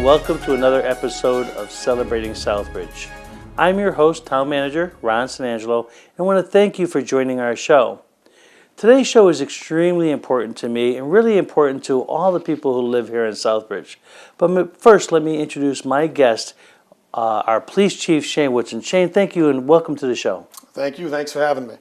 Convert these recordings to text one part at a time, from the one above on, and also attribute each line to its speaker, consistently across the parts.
Speaker 1: and welcome to another episode of Celebrating Southbridge. I'm your host, Town Manager Ron San Angelo, and I want to thank you for joining our show. Today's show is extremely important to me and really important to all the people who live here in Southbridge. But first, let me introduce my guest, our Police Chief Shane Woodson. Shane, thank you and welcome to the show.
Speaker 2: Thank you. Thanks for having me.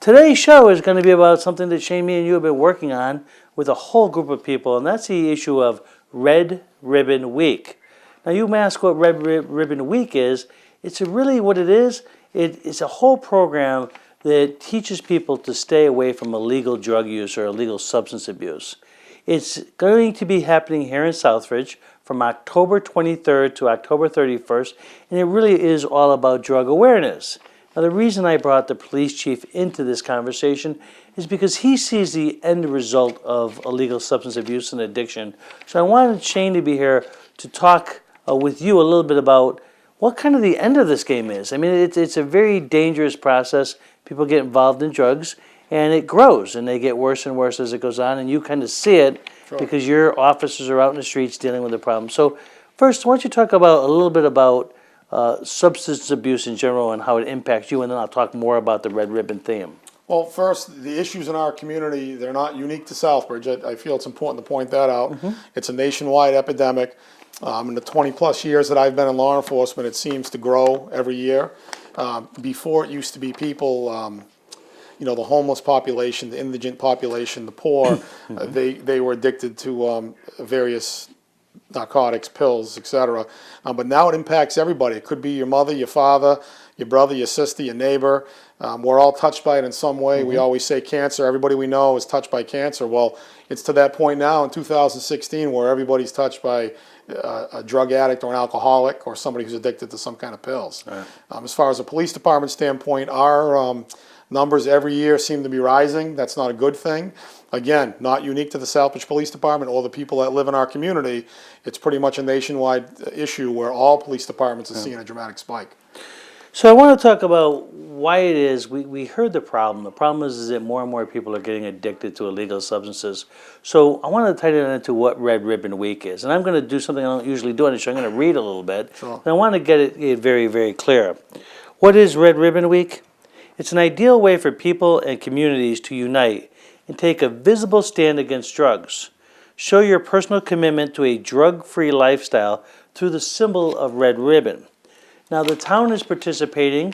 Speaker 1: Today's show is going to be about something that Shane, me, and you have been working on with a whole group of people, and that's the issue of Red Ribbon Week. Now, you may ask what Red Ribbon Week is. It's really what it is. It's a whole program that teaches people to stay away from illegal drug use or illegal substance abuse. It's going to be happening here in Southbridge from October 23rd to October 31st, and it really is all about drug awareness. Now, the reason I brought the police chief into this conversation is because he sees the end result of illegal substance abuse and addiction. So I wanted Shane to be here to talk with you a little bit about what kind of the end of this game is. I mean, it's a very dangerous process. People get involved in drugs, and it grows, and they get worse and worse as it goes on, and you kind of see it because your officers are out in the streets dealing with the problem. So first, why don't you talk about a little bit about substance abuse in general and how it impacts you, and then I'll talk more about the Red Ribbon theme.
Speaker 2: Well, first, the issues in our community, they're not unique to Southbridge. I feel it's important to point that out. Mm-hmm. It's a nationwide epidemic. In the 20-plus years that I've been in law enforcement, it seems to grow every year. Before, it used to be people, the homeless population, the indigent population, the poor, they were addicted to various narcotics, pills, etc. But now it impacts everybody. It could be your mother, your father, your brother, your sister, your neighbor. We're all touched by it in some way. Mm-hmm. We always say cancer. Everybody we know is touched by cancer. Well, it's to that point now in 2016 where everybody's touched by a drug addict or an alcoholic or somebody who's addicted to some kind of pills. Right. As far as a police department standpoint, our numbers every year seem to be rising. That's not a good thing. Again, not unique to the Southbridge Police Department or the people that live in our community. It's pretty much a nationwide issue where all police departments are seeing a dramatic spike.
Speaker 1: So I want to talk about why it is. We heard the problem. The problem is that more and more people are getting addicted to illegal substances. So I want to tie that into what Red Ribbon Week is. And I'm going to do something I don't usually do on the show. I'm going to read a little bit. Sure. And I want to get it very, very clear. What is Red Ribbon Week? It's an ideal way for people and communities to unite and take a visible stand against drugs. Show your personal commitment to a drug-free lifestyle through the symbol of red ribbon. Now, the town is participating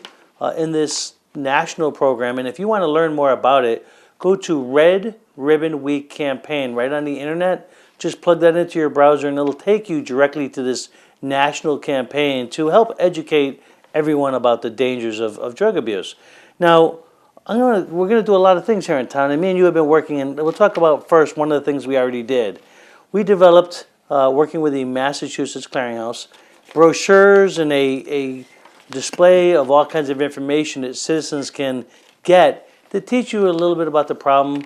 Speaker 1: in this national program, and if you want to learn more about it, go to Red Ribbon Week campaign right on the internet. Just plug that into your browser, and it'll take you directly to this national campaign to help educate everyone about the dangers of drug abuse. Now, we're going to do a lot of things here in town, and me and you have been working, and we'll talk about first one of the things we already did. We developed, working with the Massachusetts Clearinghouse, brochures and a display of all kinds of information that citizens can get to teach you a little bit about the problem,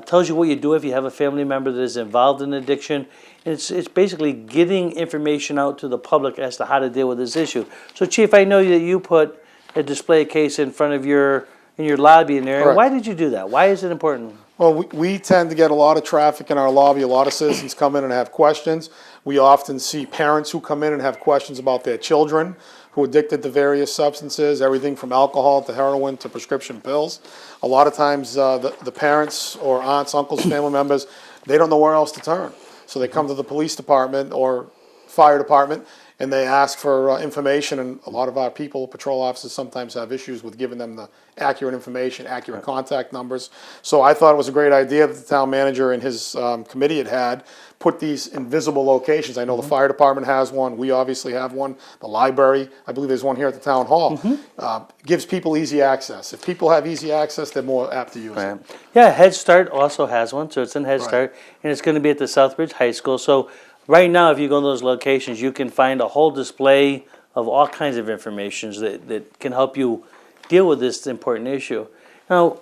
Speaker 1: tells you what you do if you have a family member that is involved in addiction. And it's basically getting information out to the public as to how to deal with this issue. So, Chief, I know that you put a display case in front of in your lobby in there. Correct. Why did you do that? Why is it important?
Speaker 2: Well, we tend to get a lot of traffic in our lobby. A lot of citizens come in and have questions. We often see parents who come in and have questions about their children who are addicted to various substances, everything from alcohol to heroin to prescription pills. A lot of times the parents or aunts, uncles, family members, they don't know where else to turn. So they come to the police department or fire department and they ask for information, and a lot of our people, patrol officers, sometimes have issues with giving them the accurate information, accurate contact numbers. So I thought it was a great idea that the town manager and his committee had put these in visible locations. I know the fire department has one. We obviously have one. The library, I believe there's one here at the town hall. Gives people easy access. If people have easy access, they're more apt to use it.
Speaker 1: Yeah, Head Start also has one, so it's in Head Start, and it's going to be at the Southbridge High School. So right now, if you go to those locations, you can find a whole display of all kinds of information that can help you deal with this important issue. Now,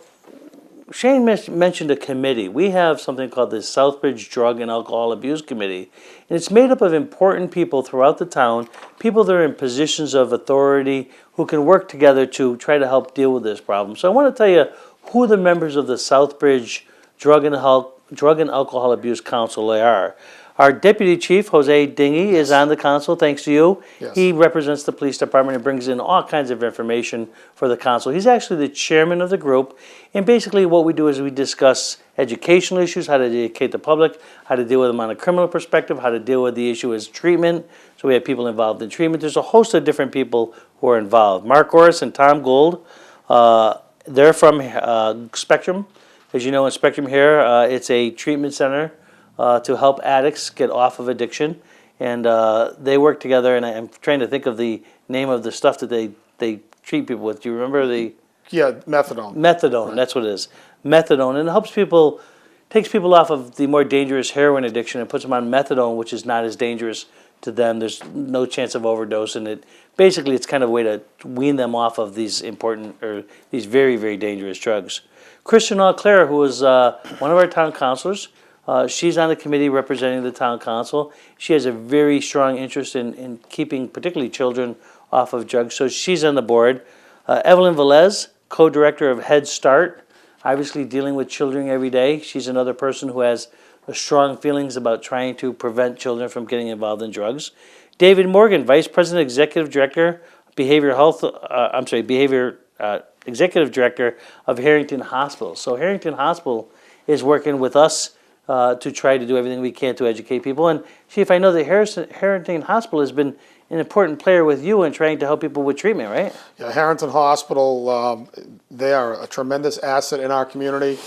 Speaker 1: Shane mentioned a committee. We have something called the Southbridge Drug and Alcohol Abuse Committee, and it's made up of important people throughout the town, people that are in positions of authority who can work together to try to help deal with this problem. So I want to tell you who the members of the Southbridge Drug and Alcohol Abuse Council are. Our Deputy Chief, Jose Dingy, is on the council, thanks to you.
Speaker 2: Yes.
Speaker 1: He represents the police department and brings in all kinds of information for the council. He's actually the chairman of the group, and basically what we do is we discuss educational issues, how to educate the public, how to deal with them on a criminal perspective, how to deal with the issue as treatment. So we have people involved in treatment. There's a host of different people who are involved. Mark Orris and Tom Gold, they're from Spectrum. As you know, in Spectrum here, it's a treatment center to help addicts get off of addiction. And they work together, and I'm trying to think of the name of the stuff that they treat people with. Do you remember the...
Speaker 2: Yeah, methadone.
Speaker 1: Methadone, right. That's what it is. Methadone, and it helps people, takes people off of the more dangerous heroin addiction and puts them on methadone, which is not as dangerous to them. There's no chance of overdose, and basically it's kind of a way to wean them off of these important, or these very, very dangerous drugs. Kristen Auclair, who is one of our town councilors, she's on the committee representing the town council. She has a very strong interest in keeping particularly children off of drugs, so she's on the board. Evelyn Velez, co-director of Head Start, obviously dealing with children every day. She's another person who has strong feelings about trying to prevent children from getting involved in drugs. David Morgan, Vice President, Executive Director, Executive Director of Harrington Hospital. So Harrington Hospital is working with us to try to do everything we can to educate people. And Chief, I know that Harrington Hospital has been an important player with you in trying to help people with treatment, right?
Speaker 2: Yeah, Harrington Hospital, they are a tremendous asset in our community.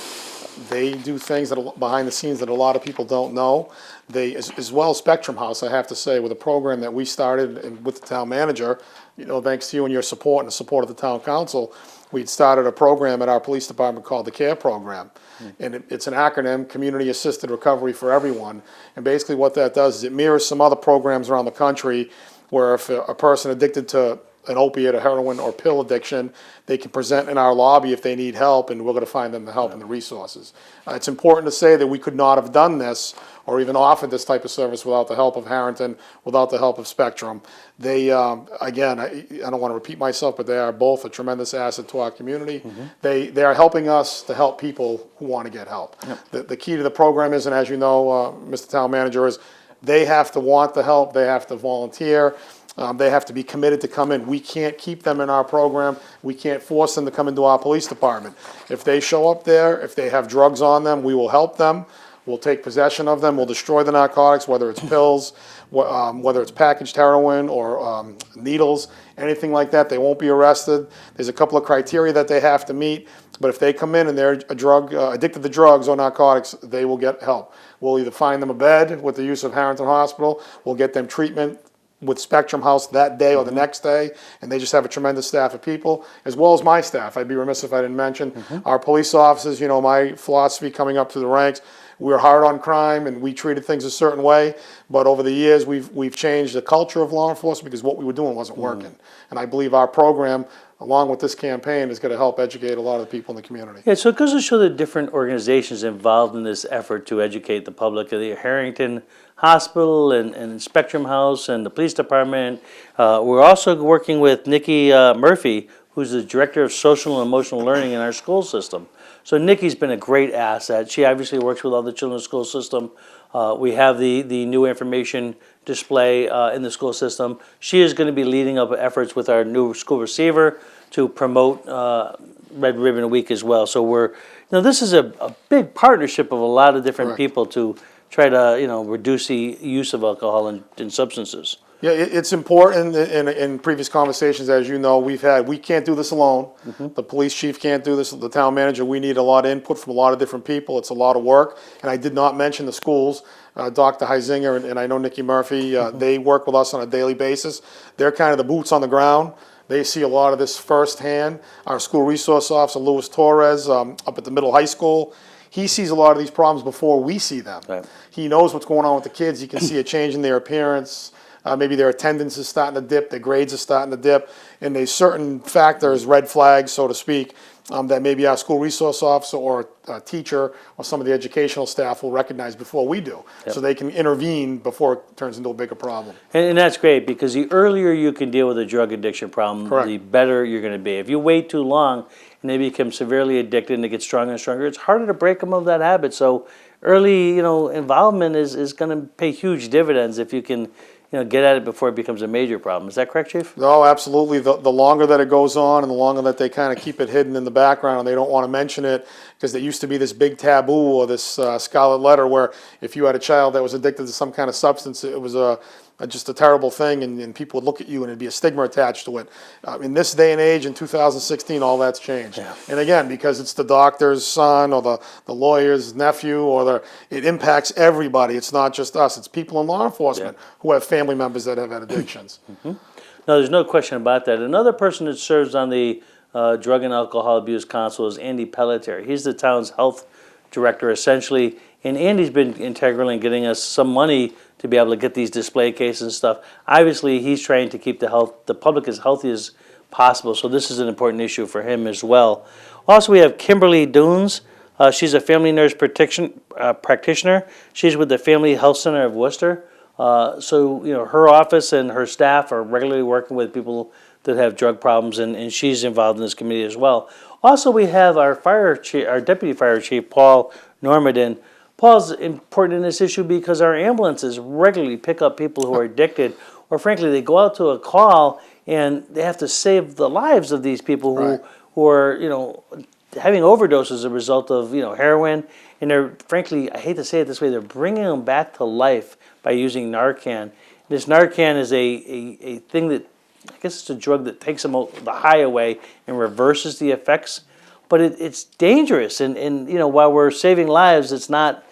Speaker 2: They do things that are behind the scenes that a lot of people don't know. They, as well as Spectrum House, I have to say, with a program that we started and with the town manager, you know, thanks to you and your support and the support of the town council, we'd started a program at our police department called the CARE program. And it's an acronym, Community Assisted Recovery for Everyone. And basically what that does is it mirrors some other programs around the country where if a person addicted to an opiate, a heroin, or pill addiction, they can present in our lobby if they need help, and we're going to find them the help and the resources. It's important to say that we could not have done this or even offered this type of service without the help of Harrington, without the help of Spectrum. They, again, I don't want to repeat myself, but they are both a tremendous asset to our community. They are helping us to help people who want to get help. The key to the program is, and as you know, Mr. Town Manager, is they have to want the help, they have to volunteer. They have to be committed to come in. We can't keep them in our program. We can't force them to come into our police department. If they show up there, if they have drugs on them, we will help them. We'll take possession of them. We'll destroy the narcotics, whether it's pills, whether it's packaged heroin or needles, anything like that. They won't be arrested. There's a couple of criteria that they have to meet. But if they come in and they're addicted to drugs or narcotics, they will get help. We'll either find them a bed with the use of Harrington Hospital. We'll get them treatment with Spectrum House that day or the next day, and they just have a tremendous staff of people, as well as my staff. I'd be remiss if I didn't mention our police officers. You know, my philosophy coming up through the ranks, we're hard on crime and we treated things a certain way, but over the years we've changed the culture of law enforcement because what we were doing wasn't working. And I believe our program, along with this campaign, is going to help educate a lot of the people in the community.
Speaker 1: Yeah, so it goes to show the different organizations involved in this effort to educate the public. The Harrington Hospital and Spectrum House and the police department. We're also working with Nikki Murphy, who's the Director of Social and Emotional Learning in our school system. So Nikki's been a great asset. She obviously works with all the children's school system. We have the new information display in the school system. She is going to be leading up efforts with our new school receiver to promote Red Ribbon Week as well. So this is a big partnership of a lot of different people to try to, reduce the use of alcohol and substances.
Speaker 2: Yeah, it's important. In previous conversations, as you know, we can't do this alone. The police chief can't do this. The town manager, we need a lot of input from a lot of different people. It's a lot of work. And I did not mention the schools. Dr. Heisinger and I know Nikki Murphy, they work with us on a daily basis. They're kind of the boots on the ground. They see a lot of this firsthand. Our school resource officer, Luis Torres, up at the middle high school, he sees a lot of these problems before we see them. Right. He knows what's going on with the kids. You can see a change in their appearance. Maybe their attendance is starting to dip, their grades are starting to dip, and there's certain factors, red flags, so to speak, that maybe our school resource officer or a teacher or some of the educational staff will recognize before we do. So they can intervene before it turns into a bigger problem.
Speaker 1: And that's great, because the earlier you can deal with a drug addiction problem, the better you're going to be. If you wait too long and they become severely addicted and they get stronger and stronger, it's harder to break them of that habit. So early, involvement is going to pay huge dividends if you can, get at it before it becomes a major problem. Is that correct, Chief?
Speaker 2: No, absolutely. The longer that it goes on and the longer that they kind of keep it hidden in the background and they don't want to mention it, because there used to be this big taboo or this scarlet letter where if you had a child that was addicted to some kind of substance, it was just a terrible thing, and people would look at you and it'd be a stigma attached to it. In this day and age, in 2016, all that's changed.
Speaker 1: Yeah.
Speaker 2: And again, because it's the doctor's son or the lawyer's nephew, it impacts everybody. It's not just us. It's people in law enforcement who have family members that have had addictions.
Speaker 1: No, there's no question about that. Another person that serves on the Drug and Alcohol Abuse Council is Andy Pelletier. He's the town's health director, essentially, and Andy's been integral in getting us some money to be able to get these display cases and stuff. Obviously, he's trying to keep the public as healthy as possible, so this is an important issue for him as well. Also, we have Kimberly Dunes. She's a family nurse practitioner. She's with the Family Health Center of Worcester. So, her office and her staff are regularly working with people that have drug problems, and she's involved in this committee as well. Also, we have our deputy fire chief, Paul Normandy. Paul's important in this issue because our ambulances regularly pick up people who are addicted, or frankly, they go out to a call and they have to save the lives of these people who are, having overdoses as a result of, heroin. And they're, frankly, I hate to say it this way, they're bringing them back to life by using Narcan. This Narcan is a thing that, I guess it's a drug that takes them the high away and reverses the effects. But it's dangerous, and while we're saving lives, it's not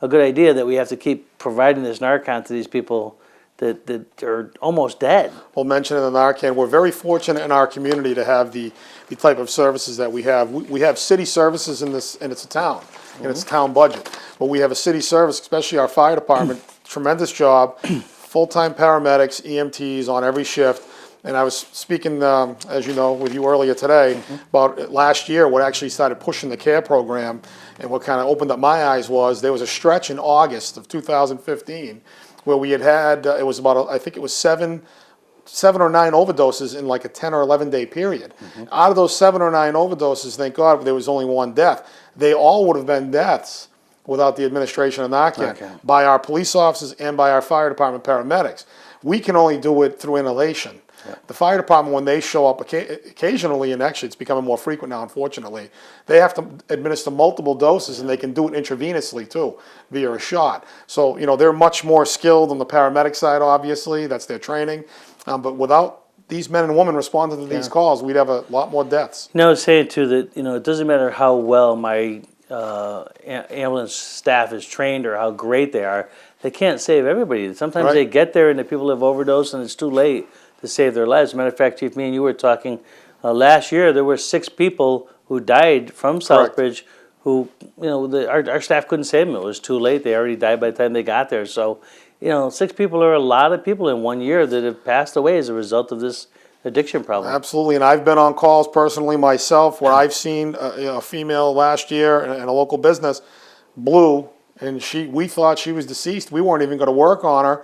Speaker 1: a good idea that we have to keep providing this Narcan to these people that are almost dead.
Speaker 2: Well, mentioning the Narcan, we're very fortunate in our community to have the type of services that we have. We have city services and it's a town, and it's a town budget. But we have a city service, especially our fire department, tremendous job, full-time paramedics, EMTs on every shift. And I was speaking, as you know, with you earlier today about last year, what actually started pushing the CARE program, and what kind of opened up my eyes was there was a stretch in August of 2015 where we had it was about, I think it was seven or nine overdoses in like a 10 or 11 day period. Out of those 7 or 9 overdoses, thank God there was only one death. They all would have been deaths without the administration of Narcan by our police officers and by our fire department paramedics. We can only do it through inhalation. The fire department, when they show up occasionally, and actually it's becoming more frequent now, unfortunately, they have to administer multiple doses, and they can do it intravenously too, via a shot. So, they're much more skilled on the paramedic side, obviously, that's their training. But without these men and women responding to these calls, we'd have a lot more deaths.
Speaker 1: I was saying too that, it doesn't matter how well my ambulance staff is trained or how great they are, they can't save everybody. Sometimes they get there and the people have overdosed and it's too late to save their lives. As a matter of fact, Chief, me and you were talking last year, there were 6 people who died from Southbridge who, our staff couldn't save them. It was too late. They already died by the time they got there. So, 6 people are a lot of people in 1 year that have passed away as a result of this addiction problem.
Speaker 2: Absolutely, and I've been on calls personally myself where I've seen a female last year in a local business, Blue, and we thought she was deceased. We weren't even going to work on her.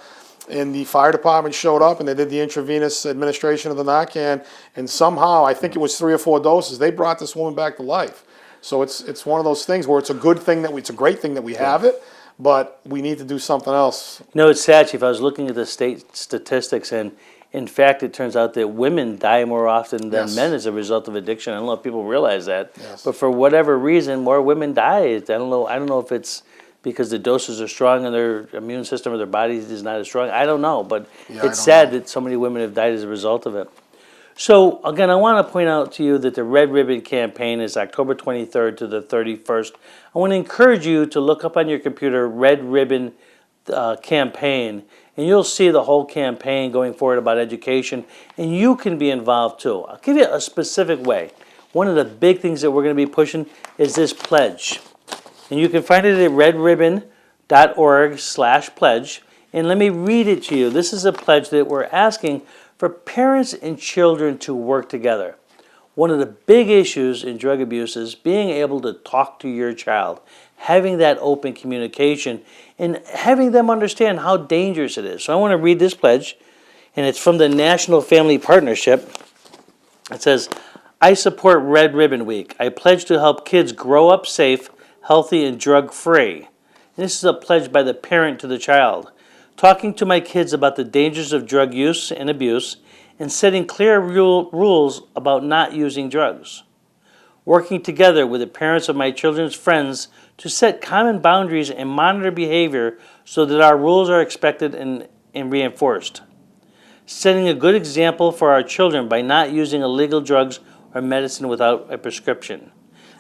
Speaker 2: And the fire department showed up and they did the intravenous administration of the Narcan, and somehow, I think it was 3 or 4 doses, they brought this woman back to life. So it's one of those things where it's a good thing it's a great thing that we have it, but we need to do something else.
Speaker 1: It's sad, Chief. I was looking at the state statistics, and in fact, it turns out that women die more often than men as a result of addiction. I don't know if people realize that, but for whatever reason, more women die. I don't know if it's because the doses are strong and their immune system or their body is not as strong. I don't know, but it's sad that so many women have died as a result of it. So, again, I want to point out to you that the Red Ribbon campaign is October 23rd to the 31st. I want to encourage you to look up on your computer Red Ribbon campaign, and you'll see the whole campaign going forward about education, and you can be involved too. I'll give you a specific way. One of the big things that we're going to be pushing is this pledge. And you can find it at redribbon.org/pledge. And let me read it to you. This is a pledge that we're asking for parents and children to work together. One of the big issues in drug abuse is being able to talk to your child, having that open communication, and having them understand how dangerous it is. So I want to read this pledge, and it's from the National Family Partnership. It says, I support Red Ribbon Week. I pledge to help kids grow up safe, healthy, and drug-free. and this is a pledge by the parent to the child. Talking to my kids about the dangers of drug use and abuse, and setting clear rules about not using drugs. Working together with the parents of my children's friends to set common boundaries and monitor behavior so that our rules are expected and reinforced. Setting a good example for our children by not using illegal drugs or medicine without a prescription.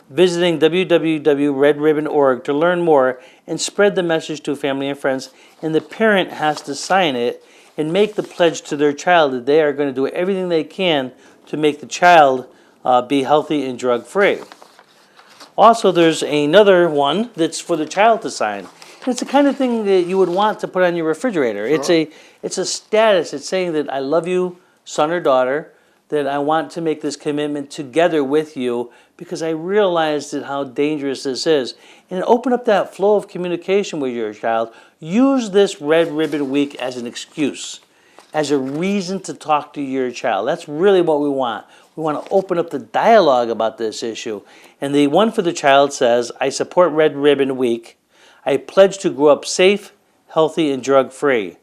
Speaker 1: Visiting www.redribbon.org to learn more and spread the message to family and friends. And the parent has to sign it and make the pledge to their child that they are going to do everything they can to make the child be healthy and drug-free. Also, there's another one that's for the child to sign. It's the kind of thing that you would want to put on your refrigerator.
Speaker 2: Sure.
Speaker 1: It's a status. It's saying that I love you, son or daughter, that I want to make this commitment together with you because I realize that how dangerous this is. And open up that flow of communication with your child. Use this Red Ribbon Week as an excuse, as a reason to talk to your child. That's really what we want. We want to open up the dialogue about this issue. And the one for the child says, I support Red Ribbon Week. I pledge to grow up safe, healthy, and drug-free.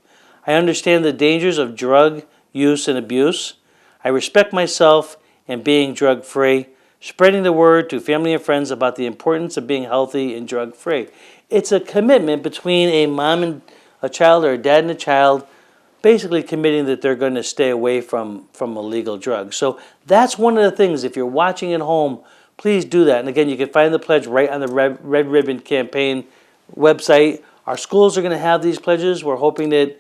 Speaker 1: I understand the dangers of drug use and abuse. I respect myself and being drug-free, spreading the word to family and friends about the importance of being healthy and drug-free. It's a commitment between a mom and a child or a dad and a child, basically committing that they're going to stay away from illegal drugs. So that's one of the things. If you're watching at home, please do that. And again, you can find the pledge right on the Red Ribbon Campaign website. Our schools are going to have these pledges. We're hoping that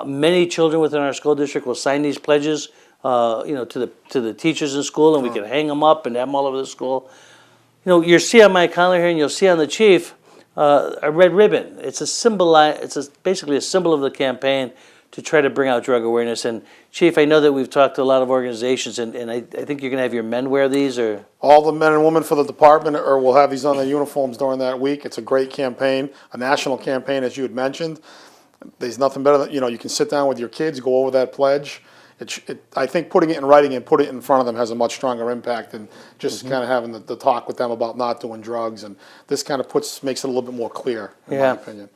Speaker 1: many children within our school district will sign these pledges, to the teachers in school, and we can hang them up and have them all over the school. You'll see on my collar here, and you'll see on the chief a red ribbon. It's a symbol. Basically a symbol of the campaign to try to bring out drug awareness. And Chief, I know that we've talked to a lot of organizations, and I think you're going to have your men wear these, or
Speaker 2: All the men and women for the department will have these on their uniforms during that week. It's a great campaign, a national campaign, as you had mentioned. There's nothing better than, you can sit down with your kids, go over that pledge. I think putting it in writing and put it in front of them has a much stronger impact than just kind of having the talk with them about not doing drugs. And this kind of makes it a little bit more clear, in my opinion.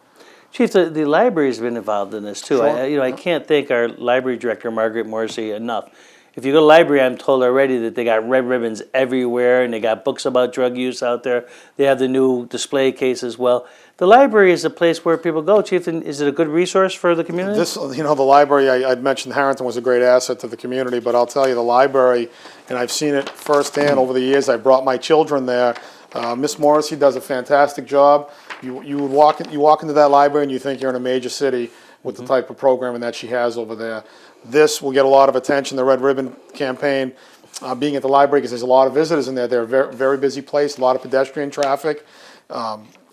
Speaker 1: Chief, the library's been involved in this too.
Speaker 2: Sure.
Speaker 1: I can't thank our library director, Margaret Morrissey, enough. If you go to the library, I'm told already that they got red ribbons everywhere, and they got books about drug use out there. They have the new display case as well. The library is a place where people go. Chief, and is it a good resource for the community?
Speaker 2: The library, I'd mentioned Harrington was a great asset to the community, but I'll tell you, the library, and I've seen it firsthand over the years. I brought my children there. Miss Morrissey does a fantastic job. You walk into that library and you think you're in a major city with the type of programming that she has over there. This will get a lot of attention, the Red Ribbon Campaign, being at the library, because there's a lot of visitors in there. They're a very, very busy place, a lot of pedestrian traffic.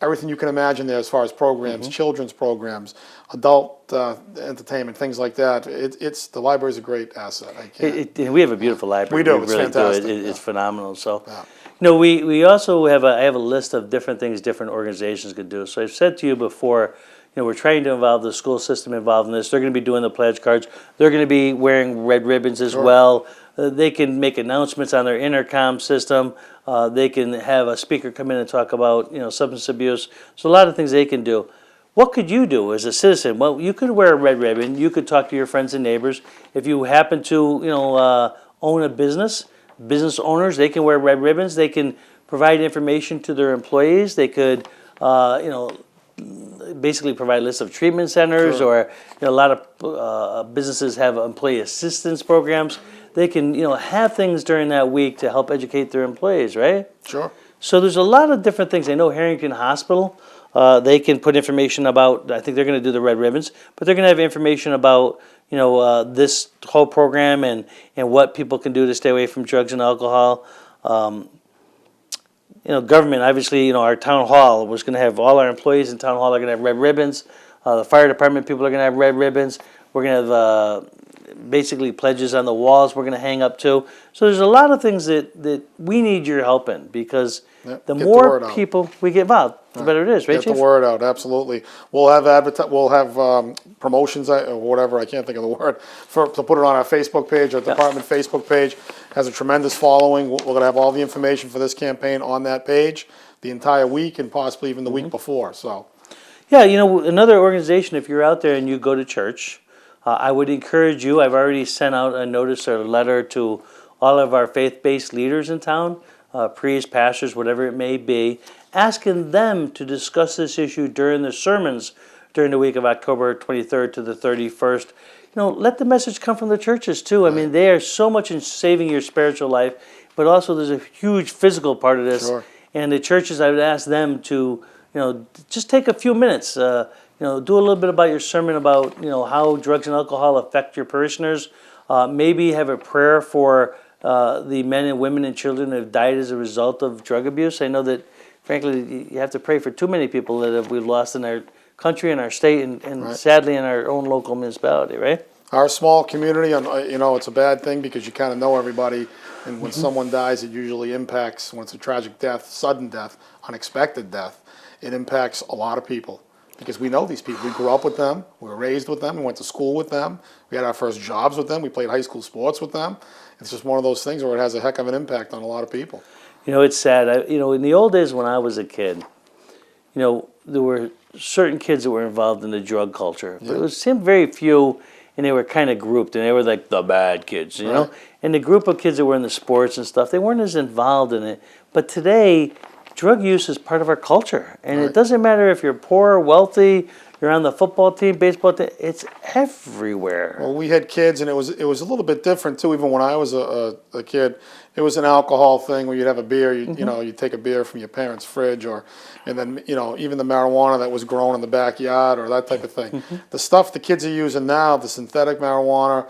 Speaker 2: Everything you can imagine there as far as programs, children's programs, adult entertainment, things like that. The library's a great asset.
Speaker 1: We have a beautiful library.
Speaker 2: We do.
Speaker 1: We
Speaker 2: It's
Speaker 1: really
Speaker 2: fantastic.
Speaker 1: do. It's phenomenal. So,
Speaker 2: Yeah.
Speaker 1: we also have I have a list of different things different organizations could do. So I've said to you before, we're trying to involve the school system involved in this. They're going to be doing the pledge cards. They're going to be wearing red ribbons as well. They can make announcements on their intercom system. They can have a speaker come in and talk about substance abuse. So a lot of things they can do. What could you do as a citizen? Well, you could wear a red ribbon. You could talk to your friends and neighbors. If you happen to own a business owners, they can wear red ribbons. They can provide information to their employees. They could basically provide lists of treatment centers, or a lot of businesses have employee assistance programs. They can have things during that week to help educate their employees, right?
Speaker 2: Sure.
Speaker 1: So there's a lot of different things. I know Harrington Hospital, they can put information about, I think they're going to do the red ribbons, but they're going to have information about this whole program and what people can do to stay away from drugs and alcohol. Government, obviously, our town hall was going to have all our employees in town hall are going to have red ribbons. The fire department people are going to have red ribbons. We're going to have basically pledges on the walls we're going to hang up too. So there's a lot of things that we need your help in, because the more people we get involved, the better it is, right, Chief?
Speaker 2: Get the word out, absolutely. We'll have promotions or whatever, I can't think of the word, to put it on our Facebook page. Our department Facebook page has a tremendous following. We're going to have all the information for this campaign on that page the entire week, and possibly even the week before. So,
Speaker 1: Yeah, another organization, if you're out there and you go to church, I would encourage you. I've already sent out a notice or a letter to all of our faith-based leaders in town, priests, pastors, whatever it may be, asking them to discuss this issue during the sermons during the week of October 23rd to the 31st. Let the message come from the churches too. I mean, they are so much in saving your spiritual life, but also there's a huge physical part of this.
Speaker 2: Sure.
Speaker 1: And the churches, I would ask them to, just take a few minutes. Do a little bit about your sermon about, how drugs and alcohol affect your parishioners. Maybe have a prayer for the men and women and children that have died as a result of drug abuse. I know that, frankly, you have to pray for too many people that we've lost in our country and our state and
Speaker 2: Right.
Speaker 1: sadly in our own local municipality, right?
Speaker 2: Our small community, it's a bad thing because you kind of know everybody, and when someone dies, it usually impacts, when it's a tragic death, sudden death, unexpected death, it impacts a lot of people because we know these people. We grew up with them, we were raised with them, we went to school with them, we had our first jobs with them, we played high school sports with them. It's just one of those things where it has a heck of an impact on a lot of people.
Speaker 1: It's sad. In the old days when I was a kid, there were certain kids that were involved in the drug culture, but it seemed very few, and they were kind of grouped, and they were like the bad kids, you know? And the group of kids that were in the sports and stuff, they weren't as involved in it. But today, drug use is part of our culture, and it doesn't matter if you're poor or wealthy, you're on the football team, baseball team, it's everywhere.
Speaker 2: Well, we had kids, and it was a little bit different too. Even when I was a kid, it was an alcohol thing where you'd have a beer. You'd take a beer from your parents' fridge, and then even the marijuana that was grown in the backyard or that type of thing. The stuff the kids are using now, the synthetic marijuana,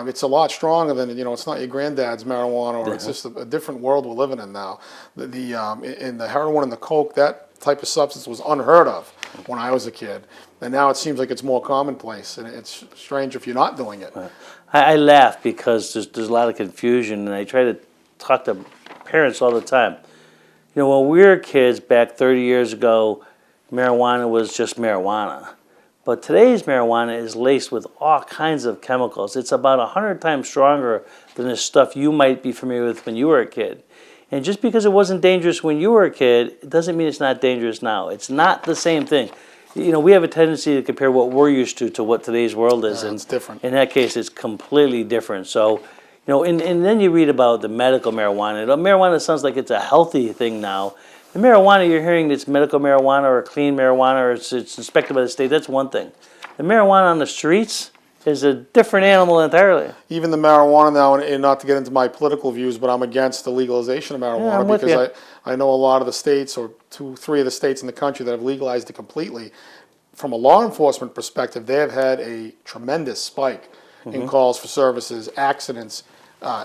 Speaker 2: it's a lot stronger than it's not your granddad's marijuana, or it's just a different world we're living in now. In the heroin and the coke, that type of substance was unheard of when I was a kid. And now it seems like it's more commonplace, and it's strange if you're not doing it.
Speaker 1: I laugh because there's a lot of confusion, and I try to talk to parents all the time. When we were kids back 30 years ago, marijuana was just marijuana. But today's marijuana is laced with all kinds of chemicals. It's about 100 times stronger than the stuff you might be familiar with when you were a kid. And just because it wasn't dangerous when you were a kid, it doesn't mean it's not dangerous now. It's not the same thing. We have a tendency to compare what we're used to what today's world is. And
Speaker 2: it's different.
Speaker 1: In that case, it's completely different. So, and then you read about the medical marijuana. Marijuana sounds like it's a healthy thing now. The marijuana you're hearing that's medical marijuana or clean marijuana or it's inspected by the state, that's one thing. The marijuana on the streets is a different animal entirely.
Speaker 2: Even the marijuana now, and not to get into my political views, but I'm against the legalization of marijuana because I know a lot of the states, or 2-3 of the states in the country that have legalized it completely. From a law enforcement perspective, they have had a tremendous spike in calls for services, accidents,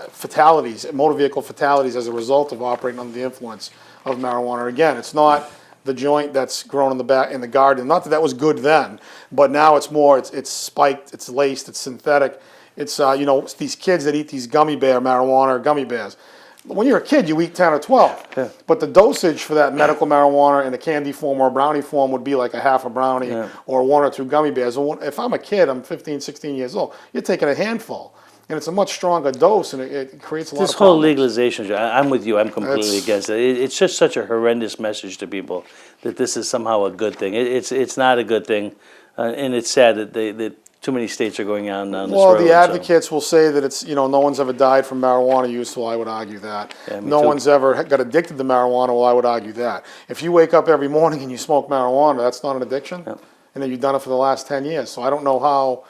Speaker 2: fatalities, motor vehicle fatalities as a result of operating under the influence of marijuana. Again, it's not the joint that's grown in the garden. Not that that was good then, but now it's more. It's spiked. It's laced. It's synthetic. It's it's these kids that eat these gummy bear marijuana or gummy bears. When you're a kid, you eat 10 or 12. But the dosage for that medical marijuana in a candy form or a brownie form would be like a half a brownie or 1 or 2 gummy bears. If I'm a kid, I'm 15, 16 years old, you're taking a handful. And it's a much stronger dose, and it creates a lot of problems.
Speaker 1: This whole legalization, I'm with you. I'm completely against it. It's just such a horrendous message to people that this is somehow a good thing. It's not a good thing, and it's sad that too many states are going on this road.
Speaker 2: Well, the advocates will say that it's no one's ever died from marijuana use. Well, I would argue that. No one's ever got addicted to marijuana. Well, I would argue that. If you wake up every morning and you smoke marijuana, that's not an addiction, and then you've done it for the last 10 years. So I don't know how.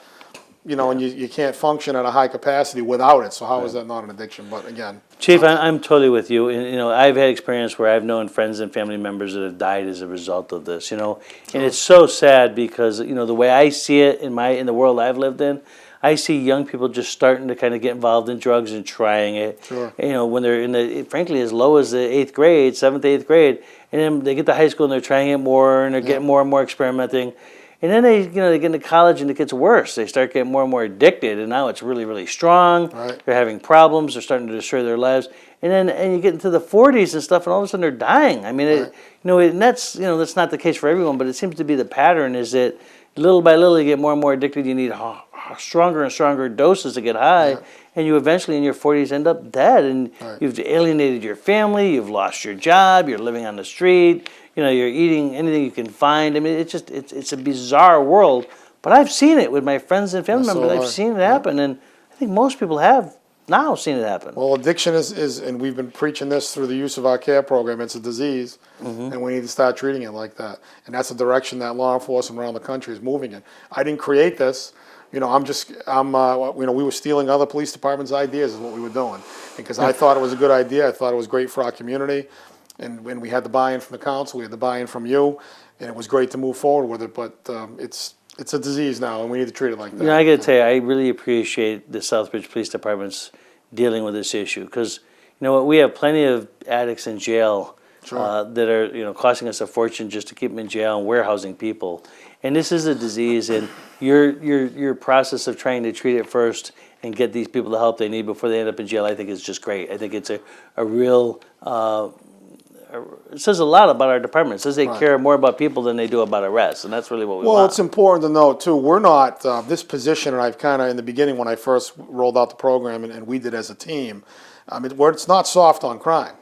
Speaker 2: And you can't function at a high capacity without it. So how is that not an addiction? But again,
Speaker 1: Chief, I'm totally with you. And, I've had experience where I've known friends and family members that have died as a result of this. And it's so sad because the way I see it in the world I've lived in, I see young people just starting to kind of get involved in drugs and trying it.
Speaker 2: Sure.
Speaker 1: When they're frankly as low as the 8th grade, 7th, 8th grade, and then they get to high school and they're trying it more and they're getting more and more experimenting. And then they get into college and it gets worse. They start getting more and more addicted, and now it's really, really strong.
Speaker 2: Right.
Speaker 1: They're having problems. They're starting to destroy their lives. And you get into the 40s and stuff, and all of a sudden they're dying. I mean, and that's not the case for everyone, but it seems to be the pattern is that little by little you get more and more addicted. You need stronger and stronger doses to get high, and you eventually in your 40s end up dead. And you've alienated your family. You've lost your job. You're living on the street. you're eating anything you can find. I mean, it's a bizarre world. But I've seen it with my friends and family
Speaker 2: Yes, so
Speaker 1: members.
Speaker 2: have
Speaker 1: I've
Speaker 2: I.
Speaker 1: seen it
Speaker 2: Yep.
Speaker 1: happen, and I think most people have now seen it happen.
Speaker 2: Well, addiction is, and we've been preaching this through the use of our care program. It's a disease, and we need to start treating it like that. And that's the direction that law enforcement around the country is moving in. I didn't create this. We were stealing other police departments' ideas is what we were doing. Because I thought it was a good idea. I thought it was great for our community. And when we had the buy-in from the council, we had the buy-in from you, and it was great to move forward with it. But it's a disease now, and we need to treat it like that.
Speaker 1: I got to tell you, I really appreciate the Southbridge Police Department's dealing with this issue because we have plenty of addicts in jail that are costing us a fortune just to keep them in jail and warehousing people, and this is a disease. And your process of trying to treat it first and get these people the help they need before they end up in jail, I think is just great. I think it's a real. It says a lot about our department. It says they care more about people than they do about arrests, and that's really what we want.
Speaker 2: Well, it's important to note, too, we're not, this position, and I've kind of, in the beginning when I first rolled out the program, and we did as a team, it's not soft on crime.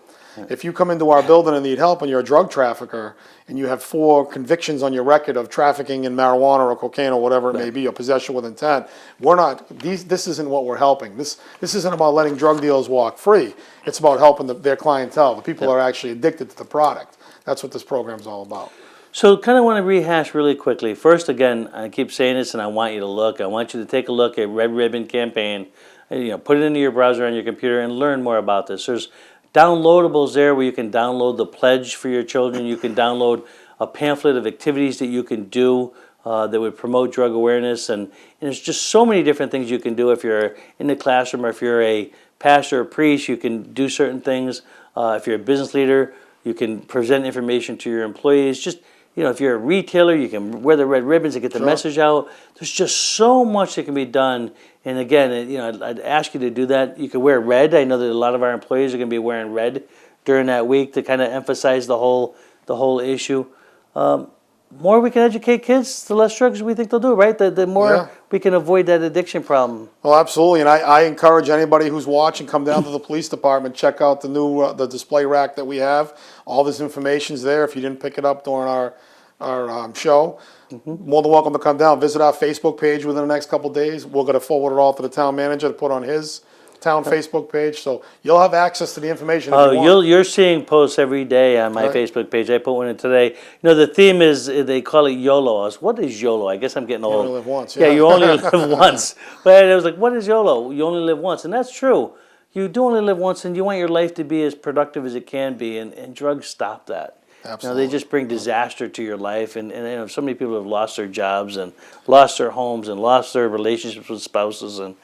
Speaker 2: If you come into our building and need help and you're a drug trafficker, and you have 4 convictions on your record of trafficking in marijuana or cocaine or whatever it may be, or possession with intent, this isn't what we're helping. This isn't about letting drug dealers walk free. It's about helping their clientele, the people who are actually addicted to the product. That's what this program's all about.
Speaker 1: So kind of want to rehash really quickly. First, again, I keep saying this, and I want you to look. I want you to take a look at Red Ribbon Campaign. Put it into your browser on your computer and learn more about this. There's downloadables there where you can download the pledge for your children. You can download a pamphlet of activities that you can do that would promote drug awareness. And there's just so many different things you can do if you're in the classroom or if you're a pastor or priest. You can do certain things. If you're a business leader, you can present information to your employees. Just if you're a retailer, you can wear the red ribbons to get the message out. There's just so much that can be done. And again, I'd ask you to do that. You can wear red. I know that a lot of our employees are going to be wearing red during that week to kind of emphasize the whole issue. More we can educate kids, the less drugs we think they'll do, right? The more we can avoid that addiction problem.
Speaker 2: Well, absolutely, and I encourage anybody who's watching, come down to the police department, check out the new the display rack that we have. All this information's there. If you didn't pick it up during our show, more than welcome to come down. Visit our Facebook page within the next couple of days. We're going to forward it all to the town manager to put on his town Facebook page, so you'll have access to the information.
Speaker 1: You're seeing posts every day on my Facebook page. I put one in today. The theme is they call it YOLO. What is YOLO? I guess I'm getting old.
Speaker 2: You only live once.
Speaker 1: Yeah, you only live once. But I was like, what is YOLO? You only live once, and that's true. You do only live once, and you want your life to be as productive as it can be, and drugs stop that.
Speaker 2: Absolutely.
Speaker 1: They just bring disaster to your life, and so many people have lost their jobs and lost their homes and lost their relationships with spouses, and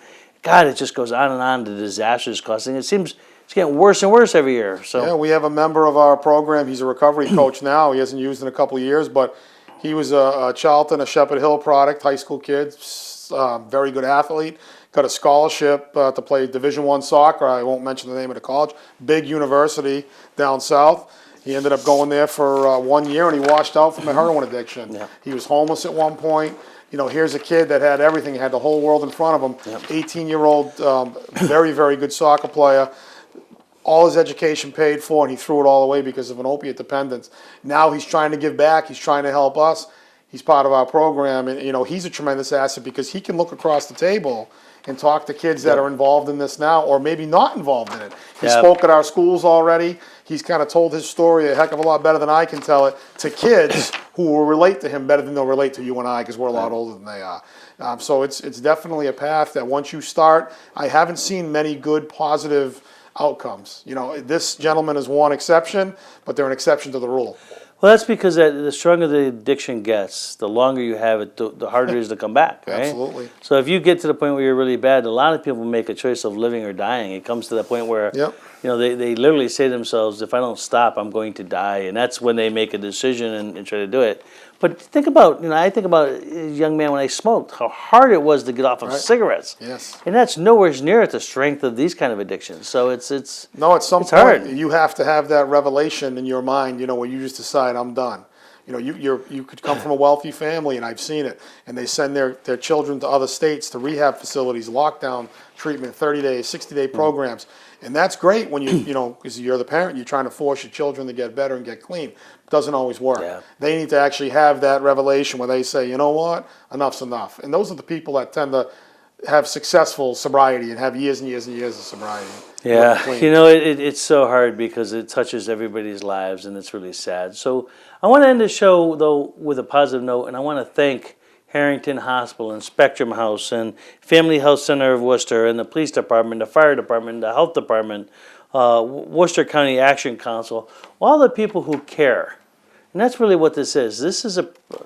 Speaker 1: God, it just goes on and on. The disasters causing it seems it's getting worse and worse every year. So
Speaker 2: yeah, we have a member of our program. He's a recovery coach now. He hasn't used in a couple of years, but he was a Charlton, a Shepherd Hill product, high school kid, very good athlete. Got a scholarship to play Division I soccer. I won't mention the name of the college. Big university down south. He ended up going there for 1 year, and he washed out from a heroin addiction.
Speaker 1: Yeah.
Speaker 2: He was homeless at one point. Here's a kid that had everything, had the whole world in front of him. 18-year-old, very, very good soccer player. All his education paid for, and he threw it all away because of an opiate dependence. Now he's trying to give back. He's trying to help us. He's part of our program, and he's a tremendous asset because he can look across the table and talk to kids that are involved in this now or maybe not involved in it. He spoke at our schools already. He's kind of told his story a heck of a lot better than I can tell it to kids who will relate to him better than they'll relate to you and I because we're a lot older than they are. So it's definitely a path that once you start, I haven't seen many good positive outcomes. This gentleman is one exception, but they're an exception to the rule.
Speaker 1: Well, that's because the stronger the addiction gets, the longer you have it, the harder it is to come back, right?
Speaker 2: Absolutely.
Speaker 1: So if you get to the point where you're really bad, a lot of people make a choice of living or dying. It comes to the point where they literally say to themselves, if I don't stop, I'm going to die. And that's when they make a decision and try to do it. But think about, I think about a young man when I smoked, how hard it was to get off of cigarettes.
Speaker 2: Yes.
Speaker 1: And that's nowhere near at the strength of these kind of addictions. So it's
Speaker 2: no, at some point
Speaker 1: hard.
Speaker 2: you have to have that revelation in your mind, where you just decide I'm done. You know, you could come from a wealthy family, and I've seen it, and they send their children to other states to rehab facilities, lockdown treatment, 30-day, 60-day programs. And that's great when you know, because you're the parent, you're trying to force your children to get better and get clean. It doesn't always work.
Speaker 1: Yeah.
Speaker 2: They need to actually have that revelation where they say, you know what, enough's enough. And those are the people that tend to have successful sobriety and have years and years and years of sobriety.
Speaker 1: Yeah, you know, it's so hard because it touches everybody's lives, and it's really sad. So I want to end the show, though, with a positive note, and I want to thank Harrington Hospital and Spectrum House and Family Health Center of Worcester and the Police Department, the Fire Department, the Health Department, Worcester County Action Council, all the people who care. And that's really what this is. This is,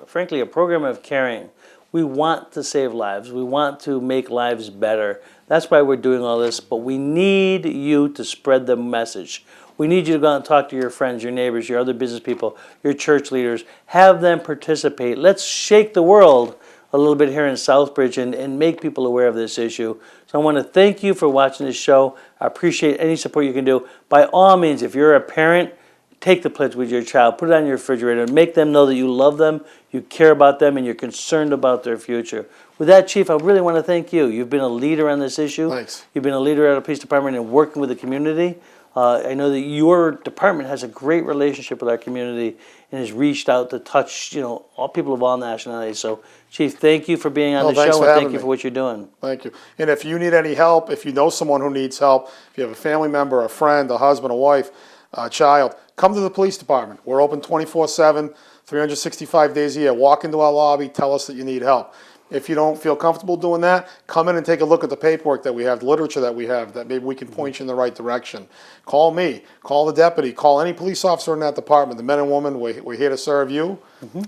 Speaker 1: frankly, a program of caring. We want to save lives. We want to make lives better. That's why we're doing all this, but we need you to spread the message. We need you to go out and talk to your friends, your neighbors, your other business people, your church leaders. Have them participate. Let's shake the world a little bit here in Southbridge and make people aware of this issue. So I want to thank you for watching this show. I appreciate any support you can do. By all means, if you're a parent, take the pledge with your child, put it on your refrigerator, and make them know that you love them, you care about them, and you're concerned about their future. With that, Chief, I really want to thank you. You've been a leader on this issue.
Speaker 2: Thanks.
Speaker 1: You've been a leader at the police department and working with the community. I know that your department has a great relationship with our community and has reached out to touch, you know, all people of all nationalities. So, Chief, thank you for being on the show, and thank you for what you're doing.
Speaker 2: Thank you. And if you need any help, if you know someone who needs help, if you have a family member, a friend, a husband, a wife, a child, come to the police department. We're open 24/7, 365 days a year. Walk into our lobby, tell us that you need help. If you don't feel comfortable doing that, come in and take a look at the paperwork that we have, the literature that we have, that maybe we can point you in the right direction. Call me, call the deputy, call any police officer in that department. The men and women, we're here to serve you.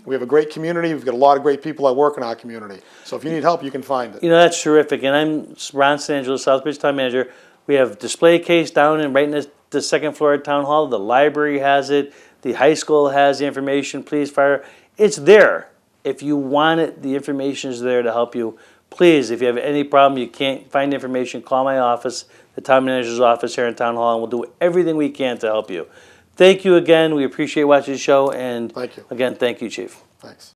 Speaker 2: We have a great community. We've got a lot of great people that work in our community. So if you need help, you can find it.
Speaker 1: You know, that's terrific. And I'm Ron San Angelo, Southbridge Town Manager. We have display case down and right in the second floor at Town Hall. The library has it. The high school has the information. Police, fire. It's there. If you want it, the information is there to help you. Please, if you have any problem, you can't find information, call my office, the town manager's office here in Town Hall, and we'll do everything we can to help you. Thank you again. We appreciate watching the show. And
Speaker 2: thank you.
Speaker 1: Again, thank you, Chief.
Speaker 2: Thanks.